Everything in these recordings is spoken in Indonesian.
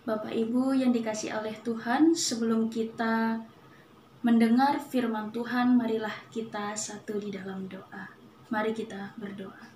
Bapak Ibu yang dikasihi oleh Tuhan, sebelum kita mendengar firman Tuhan, marilah kita satu di dalam doa. Mari kita berdoa.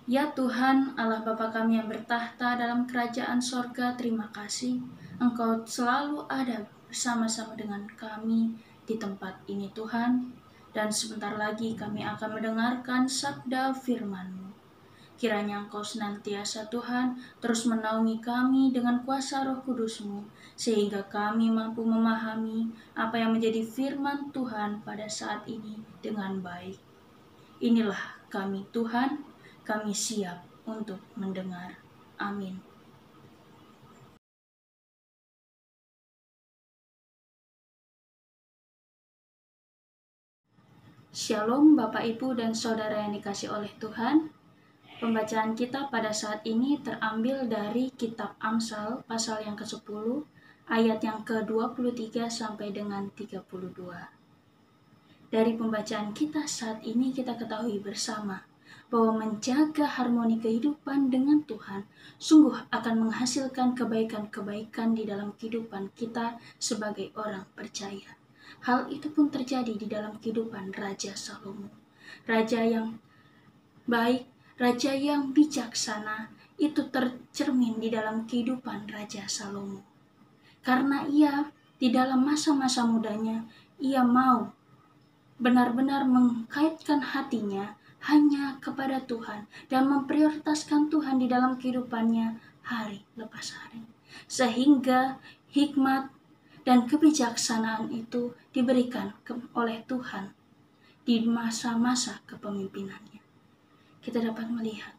Ya Tuhan, Allah Bapa kami yang bertahta dalam kerajaan sorga, terima kasih Engkau selalu ada bersama-sama dengan kami di tempat ini Tuhan. Dan sebentar lagi kami akan mendengarkan sabda firman-Mu. Kiranya Engkau senantiasa Tuhan terus menaungi kami dengan kuasa Roh Kudus-Mu, sehingga kami mampu memahami apa yang menjadi firman Tuhan pada saat ini dengan baik. Inilah kami Tuhan, kami siap untuk mendengar. Amin. Shalom Bapak Ibu dan Saudara yang dikasihi oleh Tuhan. Pembacaan kita pada saat ini terambil dari kitab Amsal pasal yang ke-10 ayat yang ke-23 sampai dengan 32. Dari pembacaan kita saat ini kita ketahui bersama bahwa menjaga harmoni kehidupan dengan Tuhan sungguh akan menghasilkan kebaikan-kebaikan di dalam kehidupan kita sebagai orang percaya. Hal itu pun terjadi di dalam kehidupan Raja Salomo. Raja yang baik, raja yang bijaksana, itu tercermin di dalam kehidupan Raja Salomo. Karena ia di dalam masa-masa mudanya, ia mau benar-benar mengkaitkan hatinya hanya kepada Tuhan dan memprioritaskan Tuhan di dalam kehidupannya hari lepas hari. Sehingga hikmat dan kebijaksanaan itu diberikan oleh Tuhan di masa-masa kepemimpinannya. Kita dapat melihat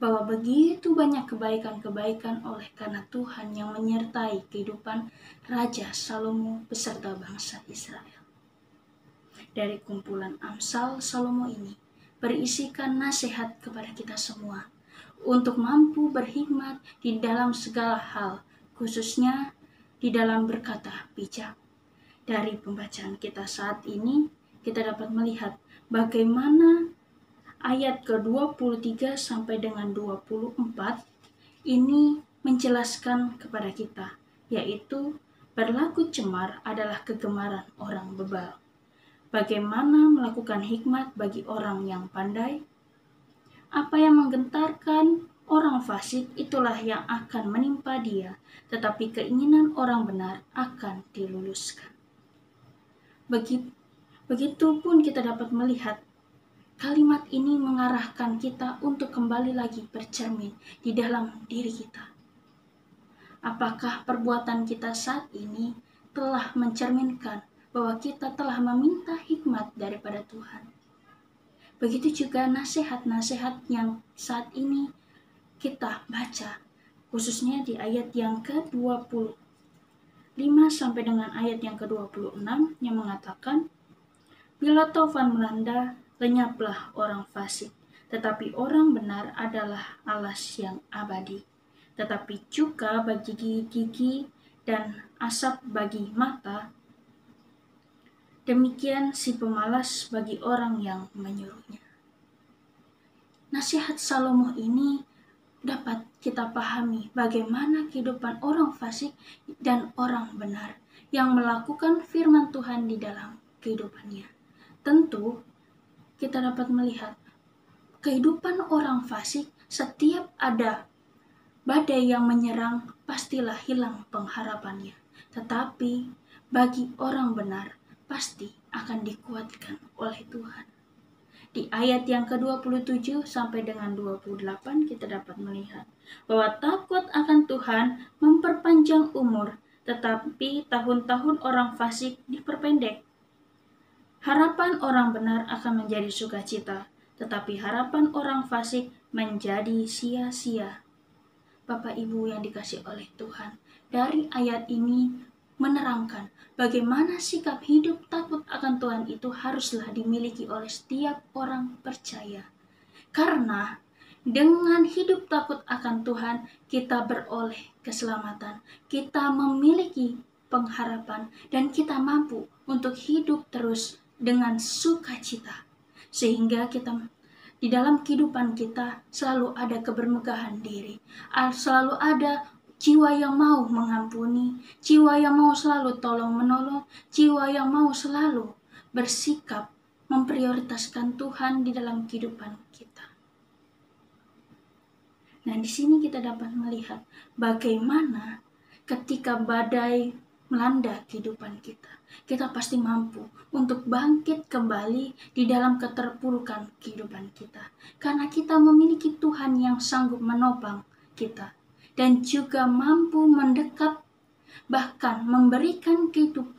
bahwa begitu banyak kebaikan-kebaikan oleh karena Tuhan yang menyertai kehidupan Raja Salomo beserta bangsa Israel. Dari kumpulan Amsal Salomo ini berisikan nasihat kepada kita semua untuk mampu berhikmat di dalam segala hal, khususnya di dalam berkata bijak. Dari pembacaan kita saat ini, kita dapat melihat bagaimana ayat ke-23 sampai dengan 24 ini menjelaskan kepada kita, yaitu berlaku cemar adalah kegemaran orang bebal. Bagaimana melakukan hikmat bagi orang yang pandai? Apa yang menggentarkan orang fasik itulah yang akan menimpa dia, tetapi keinginan orang benar akan diluluskan. Begitupun kita dapat melihat kalimat ini mengarahkan kita untuk kembali lagi bercermin di dalam diri kita. Apakah perbuatan kita saat ini telah mencerminkan bahwa kita telah meminta hikmat daripada Tuhan? Begitu juga nasihat-nasihat yang saat ini kita baca, khususnya di ayat yang ke-25 sampai dengan ayat yang ke-26 yang mengatakan, bila taufan melanda, lenyaplah orang fasik, tetapi orang benar adalah alas yang abadi. Tetapi cuka bagi gigi dan asap bagi mata, demikian si pemalas bagi orang yang menyuruhnya. Nasihat Salomo ini dapat kita pahami bagaimana kehidupan orang fasik dan orang benar yang melakukan firman Tuhan di dalam kehidupannya. Tentu kita dapat melihat kehidupan orang fasik, setiap ada badai yang menyerang pastilah hilang pengharapannya. Tetapi bagi orang benar pasti akan dikuatkan oleh Tuhan. Di ayat yang ke-27 sampai dengan 28 kita dapat melihat bahwa takut akan Tuhan memperpanjang umur, tetapi tahun-tahun orang fasik diperpendek. Harapan orang benar akan menjadi sukacita, tetapi harapan orang fasik menjadi sia-sia. Bapak Ibu yang dikasihi oleh Tuhan, dari ayat ini menerangkan bagaimana sikap hidup takut akan Tuhan itu haruslah dimiliki oleh setiap orang percaya. Karena dengan hidup takut akan Tuhan, kita beroleh keselamatan, kita memiliki pengharapan, dan kita mampu untuk hidup terus dengan sukacita. Sehingga kita di dalam kehidupan kita selalu ada kebermegahan diri, selalu ada jiwa yang mau mengampuni, jiwa yang mau selalu tolong menolong, jiwa yang mau selalu bersikap memprioritaskan Tuhan di dalam kehidupan kita. Nah, di sini kita dapat melihat bagaimana ketika badai melanda kehidupan kita, kita pasti mampu untuk bangkit kembali di dalam keterpurukan kehidupan kita. Karena kita memiliki Tuhan yang sanggup menopang kita dan juga mampu mendekat, bahkan memberikan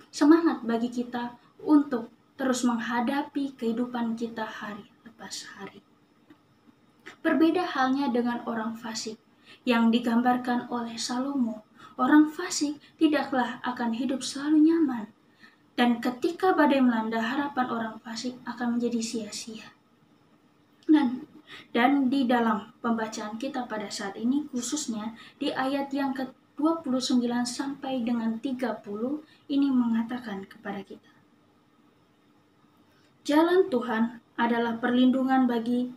semangat bagi kita untuk terus menghadapi kehidupan kita hari lepas hari. Berbeda halnya dengan orang fasik yang digambarkan oleh Salomo. Orang fasik tidaklah akan hidup selalu nyaman. Dan ketika badai melanda, harapan orang fasik akan menjadi sia-sia. Dan di dalam pembacaan kita pada saat ini, khususnya di ayat yang ke-29 sampai dengan 30, ini mengatakan kepada kita, jalan Tuhan adalah perlindungan bagi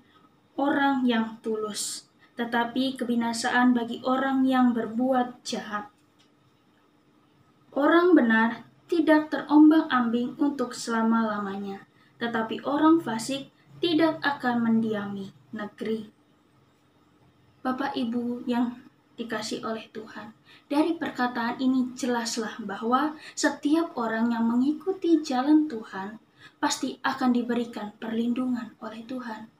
orang yang tulus, tetapi kebinasaan bagi orang yang berbuat jahat. Orang benar tidak terombang-ambing untuk selama-lamanya, tetapi orang fasik tidak akan mendiami negeri. Bapak Ibu yang dikasih oleh Tuhan, dari perkataan ini jelaslah bahwa setiap orang yang mengikuti jalan Tuhan pasti akan diberikan perlindungan oleh Tuhan.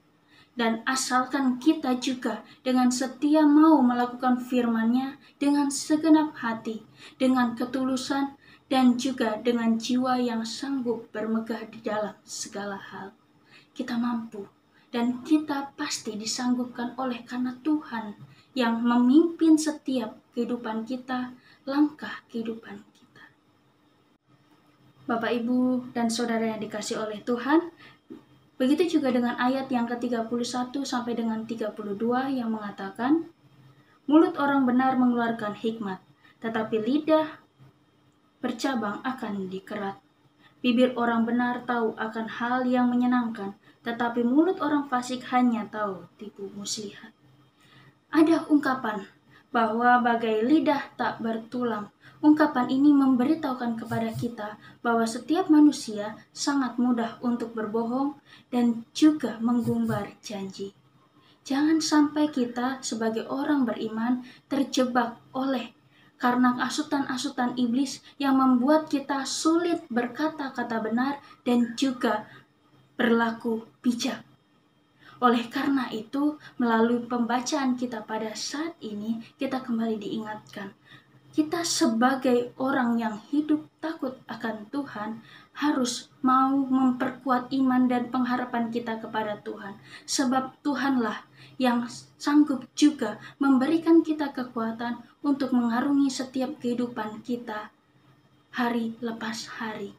Dan asalkan kita juga dengan setia mau melakukan firman-Nya dengan segenap hati, dengan ketulusan, dan juga dengan jiwa yang sanggup bermegah di dalam segala hal, kita mampu dan kita pasti disanggupkan oleh karena Tuhan yang memimpin setiap kehidupan kita, langkah kehidupan kita. Bapak, Ibu, dan Saudara yang dikasih oleh Tuhan, begitu juga dengan ayat yang ke-31 sampai dengan 32 yang mengatakan, mulut orang benar mengeluarkan hikmat, tetapi lidah bercabang akan dikerat. Bibir orang benar tahu akan hal yang menyenangkan, tetapi mulut orang fasik hanya tahu tipu muslihat. Ada ungkapan bahwa bagai lidah tak bertulang. Ungkapan ini memberitahukan kepada kita bahwa setiap manusia sangat mudah untuk berbohong dan juga menggumbar janji. Jangan sampai kita sebagai orang beriman terjebak karena asutan-asutan iblis yang membuat kita sulit berkata-kata benar dan juga berlaku bijak. Oleh karena itu, melalui pembacaan kita pada saat ini, kita kembali diingatkan, kita sebagai orang yang hidup takut akan Tuhan harus mau memperkuat iman dan pengharapan kita kepada Tuhan. Sebab Tuhanlah yang sanggup juga memberikan kita kekuatan untuk mengarungi setiap kehidupan kita hari lepas hari.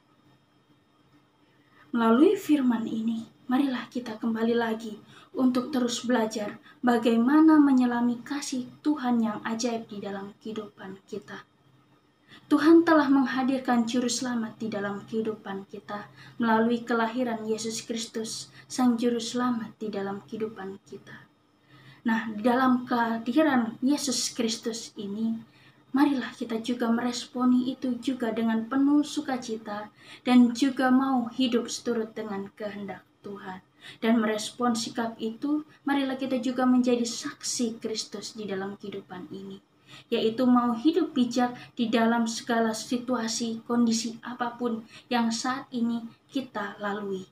Melalui firman ini, marilah kita kembali lagi untuk terus belajar bagaimana menyelami kasih Tuhan yang ajaib di dalam kehidupan kita. Tuhan telah menghadirkan juru selamat di dalam kehidupan kita melalui kelahiran Yesus Kristus, Sang Juru Selamat di dalam kehidupan kita. Nah, di dalam kelahiran Yesus Kristus ini, marilah kita juga meresponi itu juga dengan penuh sukacita dan juga mau hidup seturut dengan kehendak Tuhan. Dan merespon sikap itu, marilah kita juga menjadi saksi Kristus di dalam kehidupan ini, yaitu mau hidup bijak di dalam segala situasi, kondisi apapun yang saat ini kita lalui.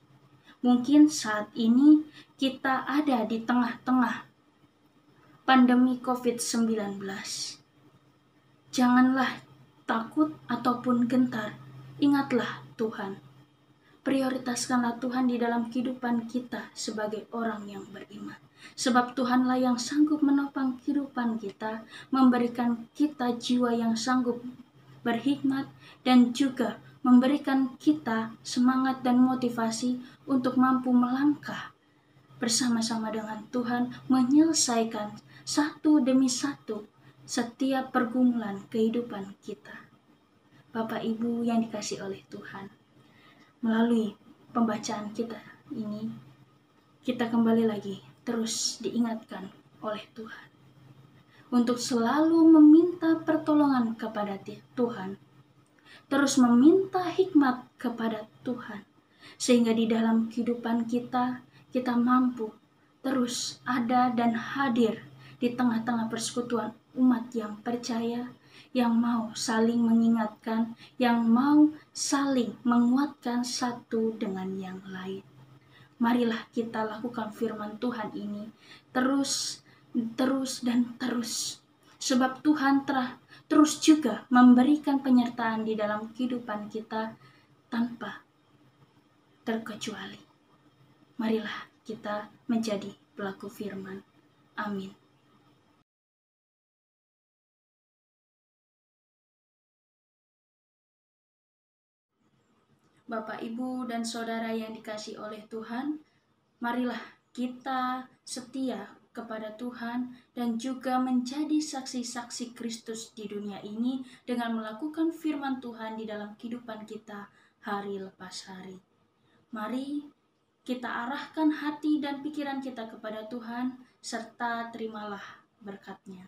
Mungkin saat ini kita ada di tengah-tengah pandemi COVID-19. Janganlah takut ataupun gentar, ingatlah Tuhan. Prioritaskanlah Tuhan di dalam kehidupan kita sebagai orang yang beriman. Sebab Tuhanlah yang sanggup menopang kehidupan kita, memberikan kita jiwa yang sanggup berhikmat, dan juga memberikan kita semangat dan motivasi untuk mampu melangkah bersama-sama dengan Tuhan, menyelesaikan satu demi satu setiap pergumulan kehidupan kita. Bapak Ibu yang dikasihi oleh Tuhan, melalui pembacaan kita ini, kita kembali lagi terus diingatkan oleh Tuhan untuk selalu meminta pertolongan kepada Tuhan, terus meminta hikmat kepada Tuhan, sehingga di dalam kehidupan kita mampu terus ada dan hadir di tengah-tengah persekutuan umat yang percaya, yang mau saling mengingatkan, yang mau saling menguatkan satu dengan yang lain. Marilah kita lakukan firman Tuhan ini terus dan terus. Sebab Tuhan telah terus juga memberikan penyertaan di dalam kehidupan kita tanpa terkecuali. Marilah kita menjadi pelaku firman. Amin. Bapak, Ibu, dan Saudara yang dikasihi oleh Tuhan, marilah kita setia kepada Tuhan dan juga menjadi saksi-saksi Kristus di dunia ini dengan melakukan firman Tuhan di dalam kehidupan kita hari lepas hari. Mari kita arahkan hati dan pikiran kita kepada Tuhan, serta terimalah berkat-Nya.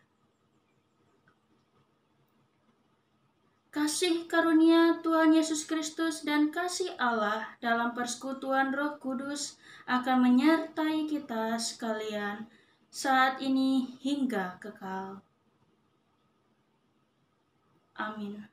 Kasih karunia Tuhan Yesus Kristus dan kasih Allah dalam persekutuan Roh Kudus akan menyertai kita sekalian saat ini hingga kekal. Amin.